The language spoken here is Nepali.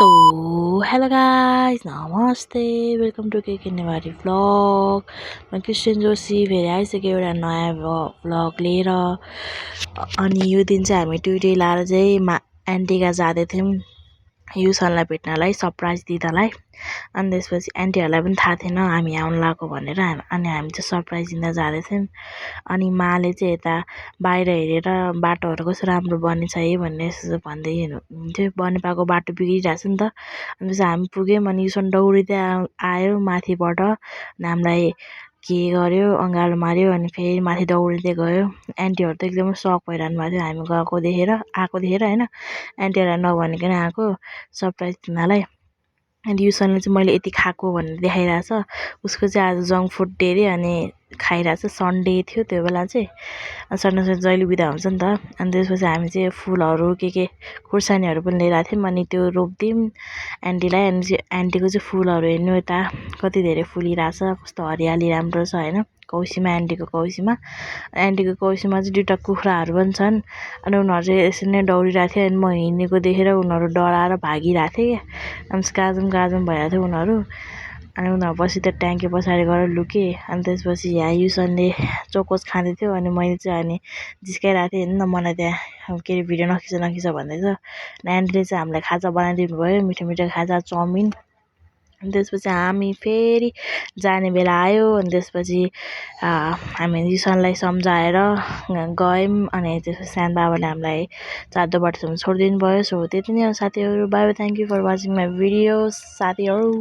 सो हेलो गाइस, नमस्ते, वेलकम टु केके नेवारी भ्लग। म क्रिस्चियन जोशी फेरि आइसक्यो एउटा नयाँ भ्लग लिएर। अनि यो दिन चाहिँ हामी टुइटे लाएर चाहिँ एन्टीका जाँदै थियौँ युसनलाई भेट्नलाई, सरप्राइज दिँदालाई। अनि त्यसपछि एन्टीहरूलाई पनि थाहा थिएन हामी आउनु लागेको भनेर। अनि हामी चाहिँ सरप्राइज दिँदा जाँदै थियौँ। अनि माले चाहिँ यता बाहिर हेरेर बाटोहरू कस्तो राम्रो बनेछ है भन्ने यसो भन्दै हुन्थ्यो। बनेपाको बाटो बिग्रिरहेछ नि त। अनि त्यसपछि हामी पुग्यौँ अनि युसन दौडिँदै आयो माथिबाट। अनि हामीलाई के गर्यो, अँगालो मार्यो अनि फेरि माथि दौडिँदै गयो। एन्टीहरू त एकदमै सक भइरहनु भएको थियो हामी आएको देखेर होइन। एन्टीहरूलाई नभनिकन आएको सरप्राइज दिनलाई। अनि युसनले चाहिँ मैले यति खाएको भनेर देखाइरहेछ। उसको चाहिँ आज जङ्क फुड डे अरे अनि खाइरहेछ। सन्डे थियो त्यो बेला चाहिँ। अनि सन्डे जहिले बिदा हुन्छ नि त। अनि त्यसपछि हामी चाहिँ फुलहरू के खुर्सानीहरू पनि लिएर आएको थियौँ। अनि त्यो रोपिदिउँ एन्टीलाई। अनि चाहिँ एन्टीको चाहिँ फुलहरू हेर्नु यता कति धेरै फुलिरहेछ, कस्तो हरियाली राम्रो छ होइन। कौसीमा एन्टीको कौसीमा चाहिँ दुईवटा कुखुराहरू पनि छन्। अनि उनीहरू चाहिँ यसरी नै दौडिरहेको थियो। अनि म हिँडेको देखेर उनीहरू डराएर भागिरहेको थियो क्या। अनि गाजौँ भइरहेको थियो उनीहरू। अनि उनीहरू पछि त ट्याङ्की पछाडि गएर लुकेँ। अनि त्यसपछि यहाँ युसनले चोकोस खाँदै थियो। अनि मैले चाहिँ अनि जिस्काइरहेको थिएँ, हेर्नु न मलाई त्यहाँ के अरे भिडियो नखिच भन्दैछ। अनि एन्टीले चाहिँ हामीलाई खाजा बनाइदिनु भयो, मिठो खाजा, चाउमिन। अनि त्यसपछि हामी फेरि जाने बेला आयो। अनि त्यसपछि हामी युसनलाई सम्झाएर गयौँ। अनि त्यसपछि सानो बाबाले हामीलाई चाँदो बाटोसम्म छोडिदिनु भयो। सो त्यति नै हो साथीहरू। Bye bye, thank you for watching my videos साथीहरू।